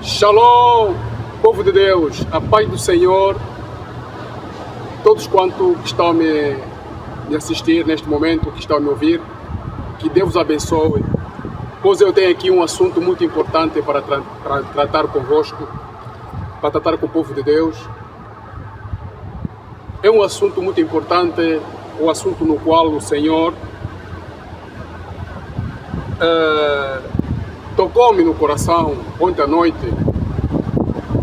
Shalom, povo de Deus, a paz do Senhor, todos quantos que estão a me assistir neste momento, que estão a me ouvir, que Deus os abençoe, pois eu tenho aqui um assunto muito importante para tratar convosco, para tratar com o povo de Deus. É um assunto muito importante, o assunto no qual o Senhor tocou-me no coração ontem à noite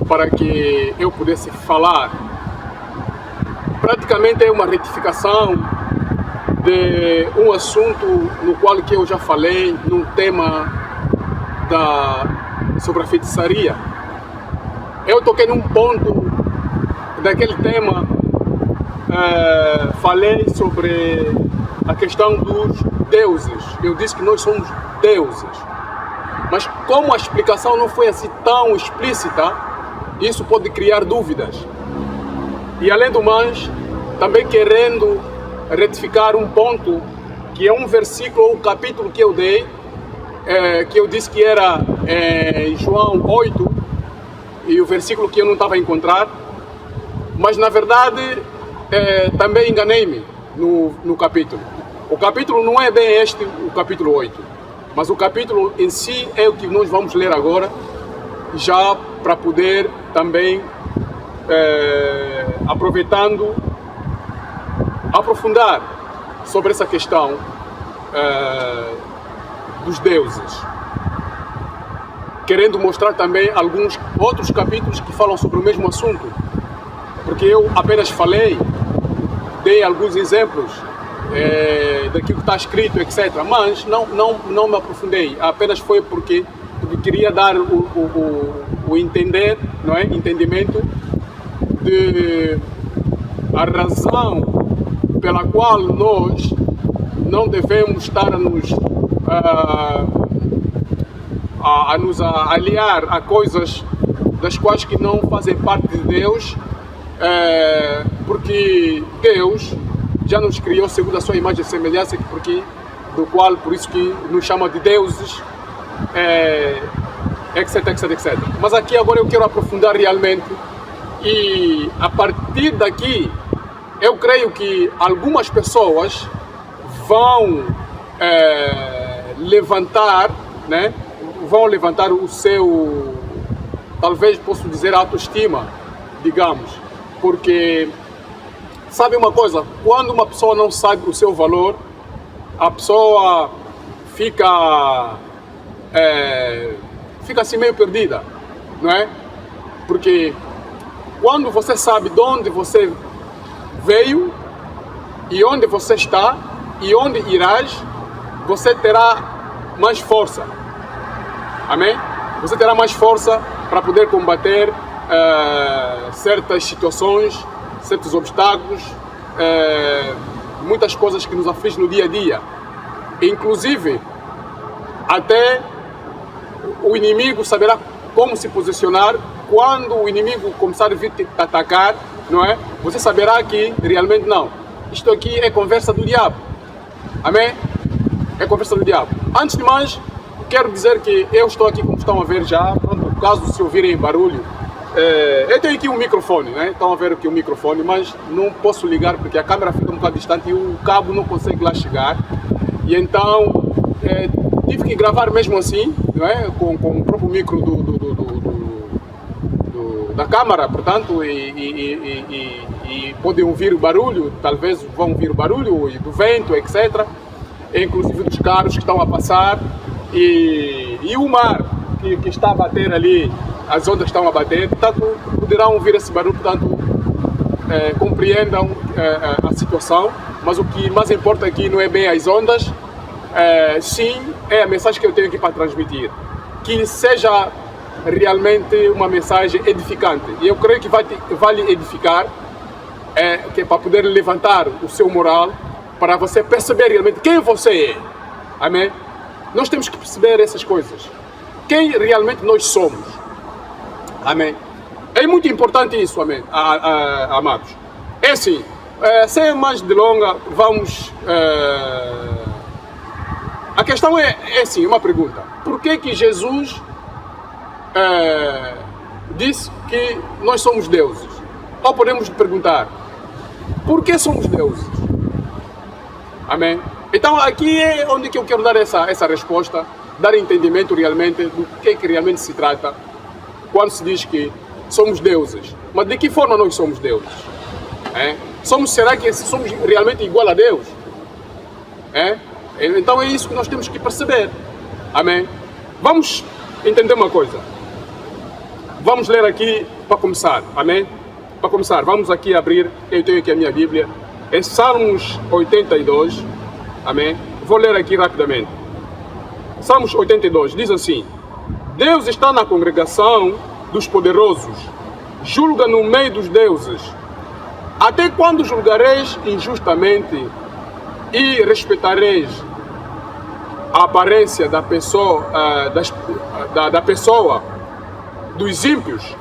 para que eu pudesse falar. Praticamente é uma retificação de um assunto no qual que eu já falei, num tema sobre a feitiçaria. Eu toquei num ponto daquele tema, falei sobre a questão dos deuses. Eu disse que nós somos deuses. Mas como a explicação não foi assim tão explícita, isso pode criar dúvidas. E além do mais, também querendo retificar um ponto, que é um versículo ou um capítulo que eu dei, que eu disse que era em João 8, e o versículo que eu não estava a encontrar, mas na verdade também enganei-me no capítulo. O capítulo não é bem este, o capítulo 8. Mas o capítulo em si é o que nós vamos ler agora, já para poder também, aproveitando, aprofundar sobre essa questão dos deuses. Querendo mostrar também alguns outros capítulos que falam sobre o mesmo assunto. Porque eu apenas falei, dei alguns exemplos daquilo que está escrito, etc. Mas não me aprofundei, apenas foi porque queria dar o entender, não é? Entendimento de a razão pela qual nós não devemos estar a nos aliar a coisas das quais que não fazem parte de Deus, porque Deus já nos criou segundo a sua imagem e semelhança, por isso que nos chama de deuses, etc, etc, etc. Mas aqui agora eu quero aprofundar realmente, e a partir daqui eu creio que algumas pessoas vão levantar, né? Vão levantar o seu, talvez posso dizer, autoestima, digamos, porque sabe uma coisa, quando uma pessoa não sabe o seu valor, a pessoa fica assim meio perdida, não é? Porque quando você sabe de onde você veio e onde você está e onde irás, você terá mais força, amém? Você terá mais força para poder combater certas situações, certos obstáculos, muitas coisas que nos afligem no dia a dia. Inclusive, até o inimigo saberá como se posicionar. Quando o inimigo começar a vir te atacar, não é? Você saberá que realmente não. Isto aqui é conversa do diabo. Amém? É conversa do diabo. Antes de mais, quero dizer que eu estou aqui, como estão a ver já, no caso se ouvirem barulho, eu tenho aqui um microfone, né? Estão a ver aqui um microfone, mas não posso ligar porque a câmera fica um bocado distante e o cabo não consegue lá chegar. E então tive que gravar mesmo assim, não é? Com o próprio micro da câmara, portanto, e podem ouvir o barulho, talvez vão ouvir o barulho do vento, etc. Inclusive dos carros que estão a passar e o mar que está a bater ali. As ondas estão a bater, portanto, poderão ouvir esse barulho, portanto, compreendam a situação, mas o que mais importa aqui não é bem as ondas, sim, é a mensagem que eu tenho aqui para transmitir, que seja realmente uma mensagem edificante, e eu creio que vai lhe edificar, que é para poder levantar o seu moral, para você perceber realmente quem você é, amém? Nós temos que perceber essas coisas, quem realmente nós somos. Amém. É muito importante isso, amém, amados. É assim, sem mais delongas, vamos... A questão é assim, uma pergunta. Por que Jesus disse que nós somos deuses. Ou podemos perguntar, por que somos deuses? Amém? Então aqui é onde que eu quero dar essa resposta, dar entendimento realmente do que realmente se trata quando se diz que somos deuses. Mas de que forma nós somos deuses? Será que somos realmente igual a Deus? Então é isso que nós temos que perceber. Amém? Vamos entender uma coisa. Vamos ler aqui para começar. Amém? Para começar, vamos aqui abrir. Eu tenho aqui a minha Bíblia. É Salmos 82. Amém? Vou ler aqui rapidamente. Salmos 82 diz assim: Deus está na congregação dos poderosos, julga no meio dos deuses. Até quando julgareis injustamente e respeitareis a aparência da pessoa, dos ímpios?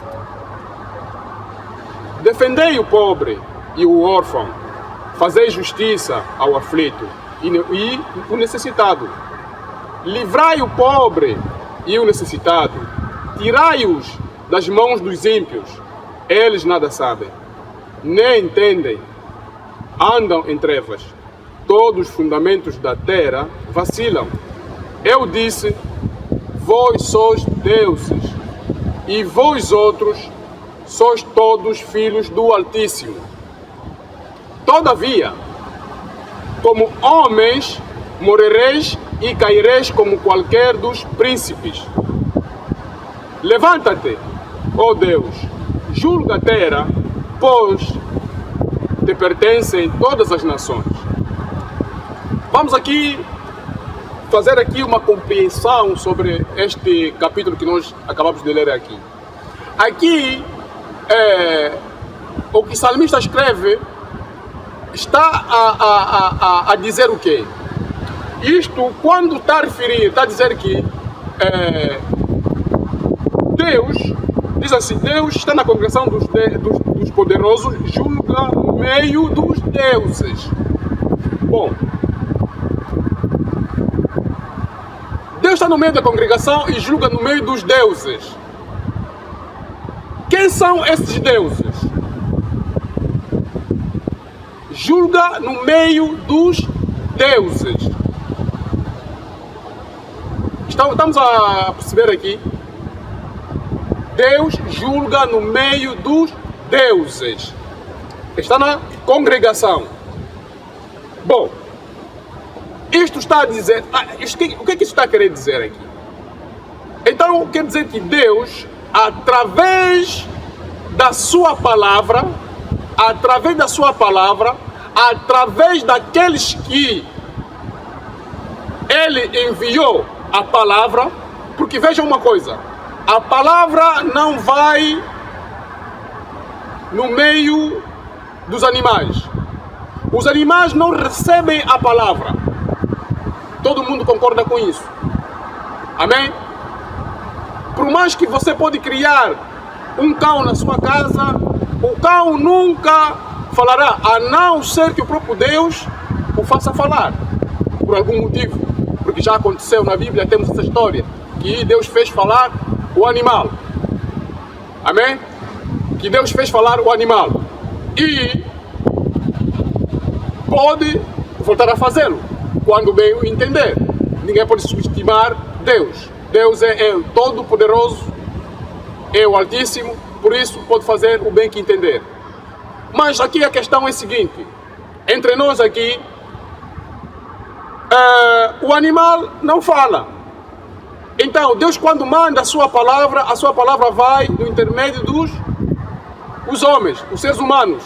Defendei o pobre e o órfão, fazei justiça ao aflito e o necessitado. Livrai o pobre e o necessitado, tirai-os das mãos dos ímpios. Eles nada sabem, nem entendem, andam em trevas. Todos os fundamentos da terra vacilam. Eu disse, vós sois deuses, e vós outros sois todos filhos do Altíssimo. Todavia, como homens, morrereis e caireis como qualquer dos príncipes. Levanta-te, ó Deus, julga a terra, pois te pertencem todas as nações. Vamos aqui fazer aqui uma compreensão sobre este capítulo que nós acabamos de ler aqui. Aqui, o que o salmista escreve está a dizer o quê? Isto, quando está a referir, está a dizer que Deus, diz assim, Deus está na congregação dos poderosos, julga no meio dos deuses. Bom, Deus está no meio da congregação e julga no meio dos deuses. Quem são esses deuses? Julga no meio dos deuses. Estamos a perceber aqui. Deus julga no meio dos deuses. Está na congregação. Bom, isto está a dizer... o que é que isso está a querer dizer aqui? Então, quer dizer que Deus, através da sua palavra, através daqueles que Ele enviou a palavra, porque vejam uma coisa, a palavra não vai no meio dos animais. Os animais não recebem a palavra. Todo mundo concorda com isso. Amém? Por mais que você pode criar um cão na sua casa, o cão nunca falará, a não ser que o próprio Deus o faça falar, por algum motivo. Porque já aconteceu na Bíblia, temos essa história, que Deus fez falar o animal. Amém? Que Deus fez falar o animal. E pode voltar a fazê-lo, quando bem o entender. Ninguém pode subestimar Deus. Deus é todo poderoso, é o Altíssimo, por isso pode fazer o bem que entender. Mas aqui a questão é a seguinte, entre nós aqui, o animal não fala. Então Deus, quando manda a sua palavra vai no intermédio dos homens, os seres humanos.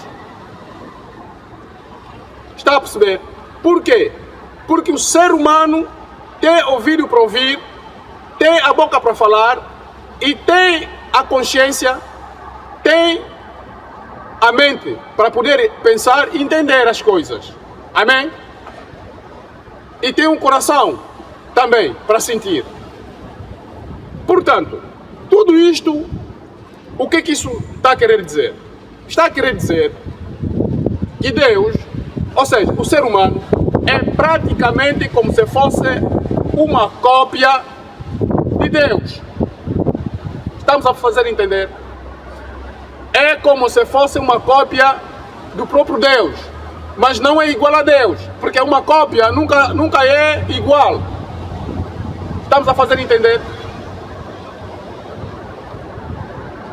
Está a perceber? Por quê? Porque o ser humano tem ouvido para ouvir, tem a boca para falar e tem a consciência, tem a mente para poder pensar e entender as coisas. Amém? E tem um coração também para sentir. Portanto, tudo isto, o que isso está a querer dizer? Está a querer dizer que Deus, ou seja, o ser humano, é praticamente como se fosse uma cópia de Deus. Estamos a fazer entender? É como se fosse uma cópia do próprio Deus, mas não é igual a Deus, porque uma cópia nunca é igual. Estamos a fazer entender?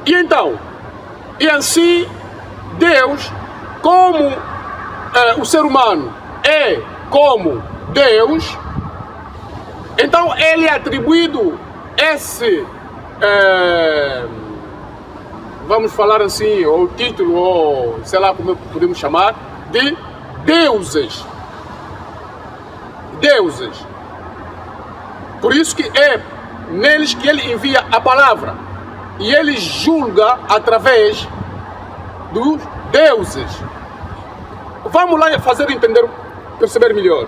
E então, e assim, Deus, como o ser humano é como Deus, então ele é atribuído esse, vamos falar assim, ou título, ou sei lá como podemos chamar, de deuses. Deuses. Por isso que é neles que ele envia a palavra. E ele julga através dos deuses. Vamos lá fazer entender, perceber melhor.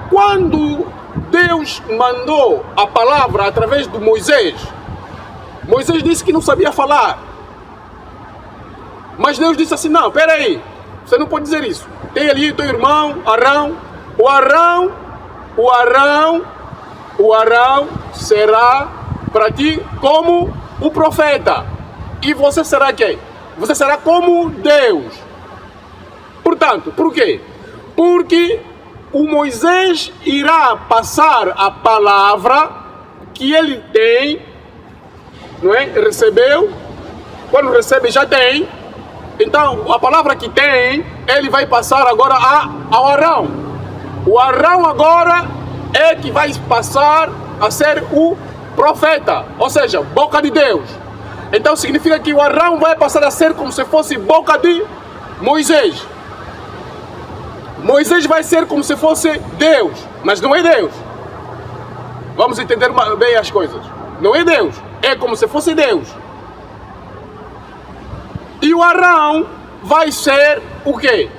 Quando Deus mandou a palavra através de Moisés, Moisés disse que não sabia falar. Mas Deus disse assim, não, peraí, você não pode dizer isso. Tem ali teu irmão, Arão. O Arão será para ti como o profeta. E você será quem? Você será como Deus. Portanto, por quê? Porque o Moisés irá passar a palavra que ele tem, não é? Recebeu. Quando recebe, já tem. Então, a palavra que tem, ele vai passar agora ao Arão. O Arão agora é que vai passar a ser o profeta, ou seja, boca de Deus. Então significa que o Arão vai passar a ser como se fosse boca de Moisés. Moisés vai ser como se fosse Deus, mas não é Deus. Vamos entender bem as coisas. Não é Deus, é como se fosse Deus. E o Arão vai ser o quê?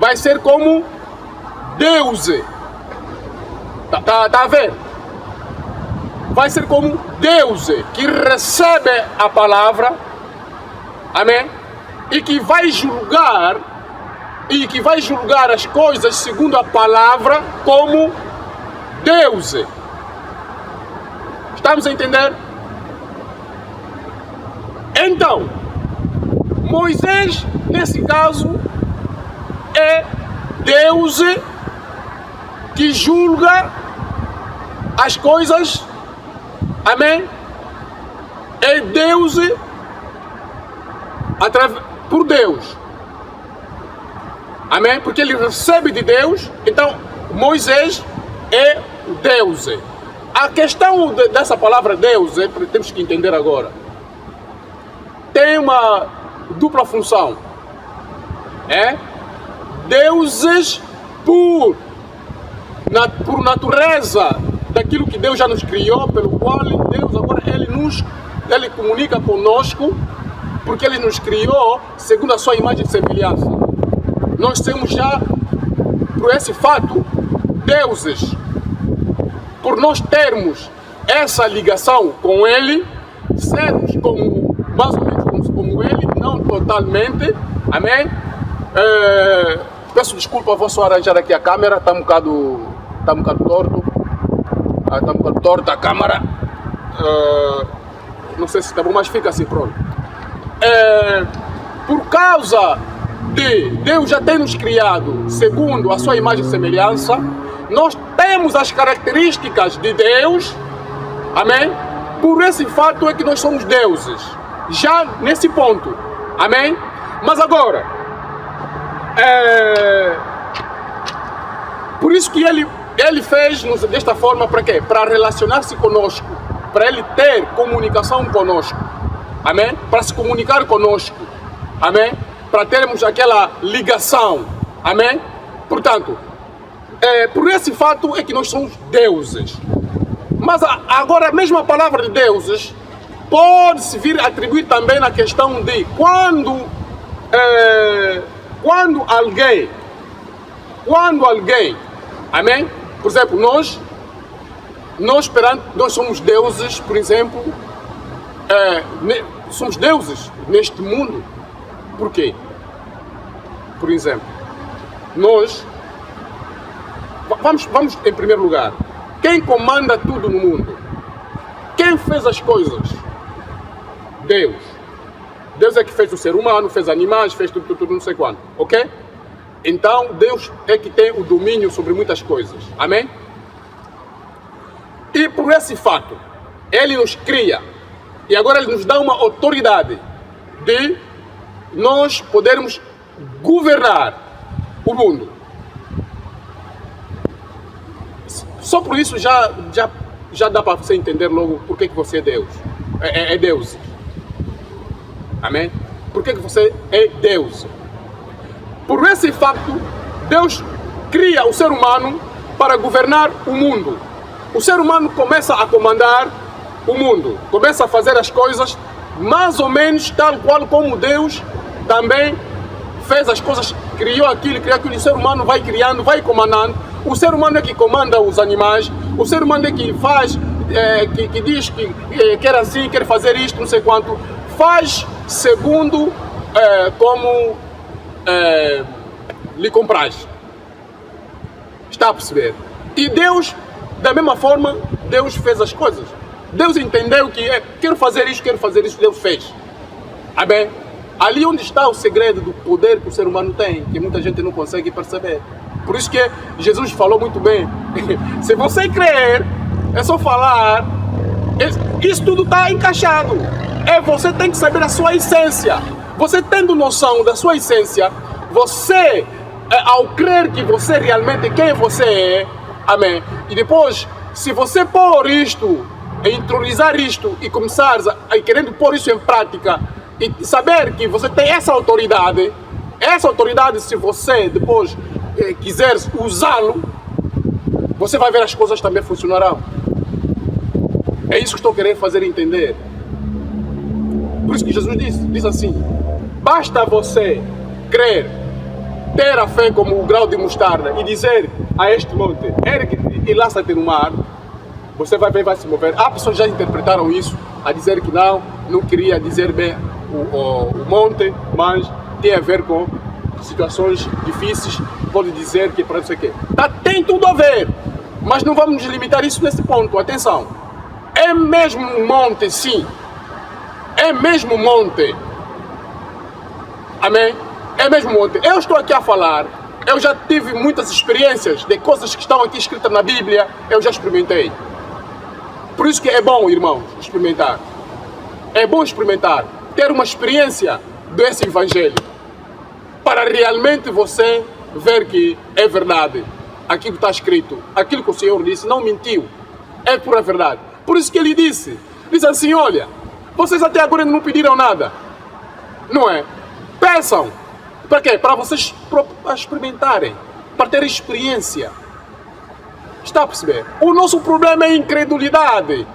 Vai ser como Deus. Tá a ver? Vai ser como Deus, que recebe a palavra, amém? E que vai julgar as coisas segundo a palavra como Deus. Estamos a entender? Então, Moisés, nesse caso, é Deus que julga as coisas, amém? É Deus por Deus, amém? Porque ele recebe de Deus, então Moisés é Deus. A questão dessa palavra Deus, temos que entender agora, tem uma dupla função. Deuses por natureza daquilo que Deus já nos criou, pelo qual Deus agora ele comunica conosco, porque ele nos criou segundo a sua imagem e semelhança. Nós temos já, por esse fato, deuses. Por nós termos essa ligação com ele, sermos mais ou menos como ele, não totalmente, amém? Peço desculpa, vou só arranjar aqui a câmera, está um bocado torto. Está um bocado torta a câmera. Não sei se está bom, mas fica assim, pronto. Por causa de Deus já ter nos criado segundo a sua imagem e semelhança, nós temos as características de Deus, amém? Por esse fato é que nós somos deuses, já nesse ponto, amém? Mas agora, por isso que ele fez-nos desta forma, para quê? Para relacionar-se conosco, para ele ter comunicação conosco, amém? Para se comunicar conosco, amém? Para termos aquela ligação, amém? Portanto, por esse fato é que nós somos deuses. Mas agora a mesma palavra de deuses pode-se vir a atribuir também na questão de quando alguém, amém? Por exemplo, nós somos deuses, por exemplo, somos deuses neste mundo. Por quê? Por exemplo, vamos em primeiro lugar, quem comanda tudo no mundo? Quem fez as coisas? Deus. Deus é que fez o ser humano, fez animais, fez tudo, não sei quanto, ok? Então, Deus é que tem o domínio sobre muitas coisas, amém? E por esse fato, Ele nos cria, e agora Ele nos dá uma autoridade de nós podermos governar o mundo. Só por isso já dá para você entender logo por que você é Deus. É Deus. Amém? Por que você é Deus? Por esse facto, Deus cria o ser humano para governar o mundo. O ser humano começa a comandar o mundo, começa a fazer as coisas mais ou menos tal qual como Deus também fez as coisas, criou aquilo, o ser humano vai criando, vai comandando. O ser humano é que comanda os animais, o ser humano é que faz, que diz que quer assim, quer fazer isto, não sei quanto, faz segundo como lhe compraz. Está a perceber? E Deus, da mesma forma, Deus fez as coisas. Deus entendeu que quero fazer isso, Deus fez. Amém? Ali onde está o segredo do poder que o ser humano tem, que muita gente não consegue perceber. Por isso que Jesus falou muito bem. Se você crer, é só falar. Isso tudo está encaixado. Você tem que saber a sua essência. Você tendo noção da sua essência, você, ao crer que você realmente quem você é, amém? E depois, se você pôr isto, interiorizar isto e começar a querendo pôr isso em prática, e saber que você tem essa autoridade, se você depois quiser usá-lo, você vai ver as coisas também funcionarão. É isso que estou querendo fazer entender. Por isso que Jesus diz assim: basta você crer, ter a fé como o grau de mostarda e dizer a este monte, ergue e lança-te no mar, você vai ver, vai se mover. Há pessoas que já interpretaram isso, a dizer que não queria dizer bem o monte, mas tem a ver com situações difíceis, pode dizer que para não sei o quê. Tem tudo a ver, mas não vamos limitar isso nesse ponto, atenção. É mesmo um monte, sim. É mesmo monte. Amém? É mesmo monte. Eu estou aqui a falar, eu já tive muitas experiências de coisas que estão aqui escritas na Bíblia, eu já experimentei. Por isso que é bom, irmãos, experimentar. É bom experimentar, ter uma experiência desse Evangelho, para realmente você ver que é verdade. Aquilo que está escrito, aquilo que o Senhor disse, não mentiu. É pura verdade. Por isso que Ele disse assim, olha, vocês até agora não pediram nada. Não é? Peçam. Para quê? Para vocês experimentarem, para ter experiência. Está a perceber? O nosso problema é a incredulidade.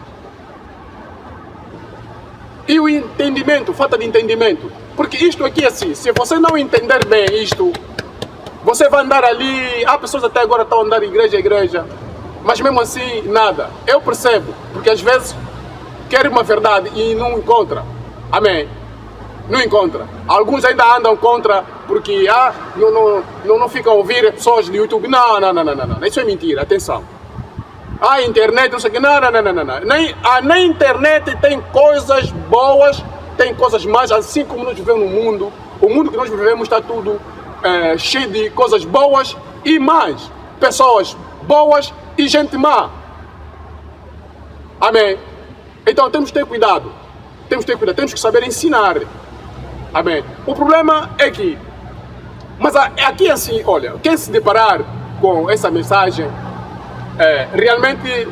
E o entendimento, falta de entendimento. Porque isto aqui é assim, se você não entender bem isto, você vai andar ali, há pessoas até agora estão andando igreja, mas mesmo assim, nada. Eu percebo, porque às vezes quer uma verdade e não encontra. Amém? Não encontra. Alguns ainda andam contra, porque não ficam a ouvir pessoas do YouTube. Não. Isso é mentira, atenção. A internet, não sei o que, não. Na internet tem coisas boas, tem coisas más, assim como nós vivemos no mundo. O mundo que nós vivemos está tudo cheio de coisas boas e más. Pessoas boas e gente má. Amém? Então temos que ter cuidado. Temos que saber ensinar. Amém? O problema é que, mas aqui assim, olha, quem se deparar com essa mensagem, realmente,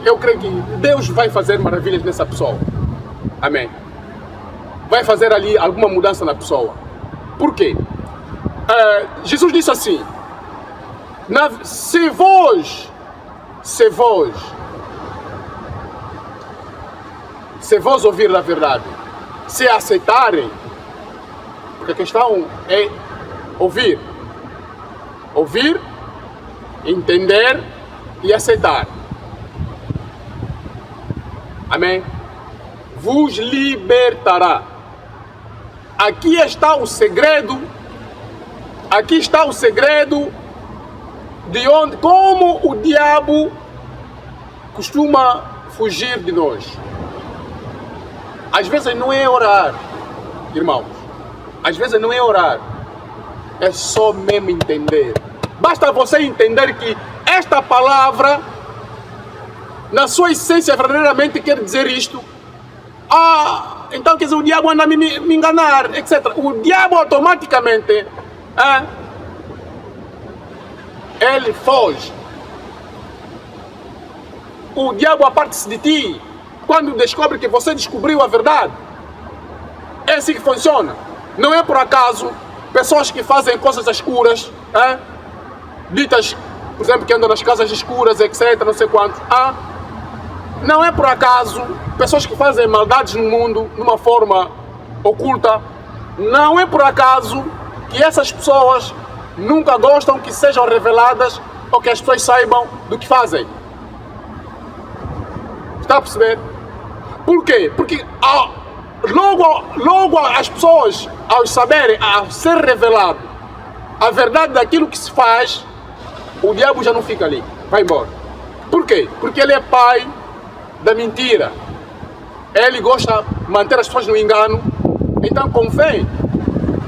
eu creio que Deus vai fazer maravilhas nessa pessoa. Amém? Vai fazer ali alguma mudança na pessoa. Por quê? Jesus disse assim, se vós ouvir a verdade, se aceitarem, porque a questão é ouvir, entender e aceitar. Amém? Vos libertará. Aqui está o segredo de onde, como o diabo costuma fugir de nós. Às vezes não é orar, irmãos. Às vezes não é orar. É só mesmo entender. Basta você entender que esta palavra, na sua essência, verdadeiramente quer dizer isto. Então quer dizer, o diabo anda a me enganar, etc. O diabo automaticamente, ele foge. O diabo aparte-se de ti quando descobre que você descobriu a verdade. É assim que funciona. Não é por acaso pessoas que fazem coisas escuras, ditas, por exemplo, que andam nas casas escuras, etc, não sei quanto. Não é por acaso pessoas que fazem maldades no mundo de uma forma oculta. Não é por acaso que essas pessoas nunca gostam que sejam reveladas ou que as pessoas saibam do que fazem. Está a perceber? Por quê? Porque logo as pessoas, ao saberem, ao ser revelado a verdade daquilo que se faz, o diabo já não fica ali, vai embora. Por quê? Porque ele é pai da mentira. Ele gosta de manter as pessoas no engano. Então convém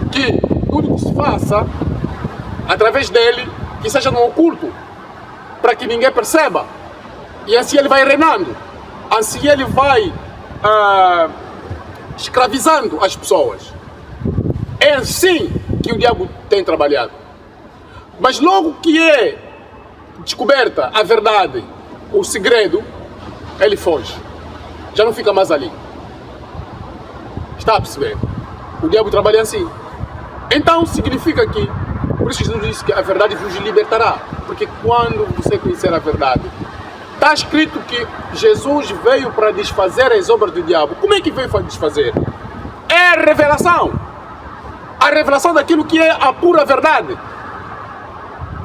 que tudo que se faça através dele, que seja no oculto, para que ninguém perceba. E assim ele vai reinando. Assim ele vai escravizando as pessoas. É assim que o diabo tem trabalhado. Mas logo que é descoberta a verdade, o segredo, ele foge. Já não fica mais ali. Está a perceber? O diabo trabalha assim. Então significa que, por isso que Jesus disse que a verdade vos libertará. Porque quando você conhecer a verdade, está escrito que Jesus veio para desfazer as obras do diabo. Como é que veio para desfazer? É a revelação. A revelação daquilo que é a pura verdade.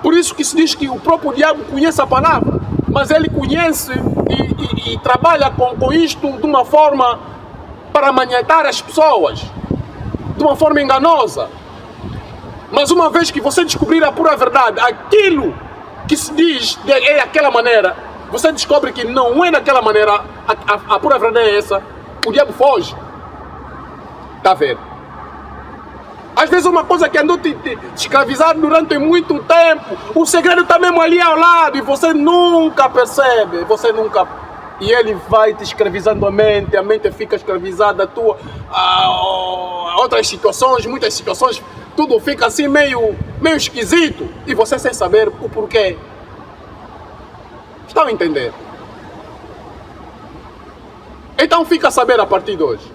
Por isso que se diz que o próprio diabo conhece a palavra. Mas ele conhece e trabalha com isto de uma forma para maniatar as pessoas. De uma forma enganosa. Mas uma vez que você descobrir a pura verdade, aquilo que se diz é daquela maneira, você descobre que não é daquela maneira, a pura verdade é essa, o diabo foge. Está a ver? Às vezes uma coisa que andou te escravizando durante muito tempo, o segredo está mesmo ali ao lado e você nunca percebe, você nunca... E ele vai te escravizando a mente fica escravizada, outras situações, muitas situações, tudo fica assim meio esquisito e você sem saber o porquê. Estão a entender? Então fica a saber a partir de hoje.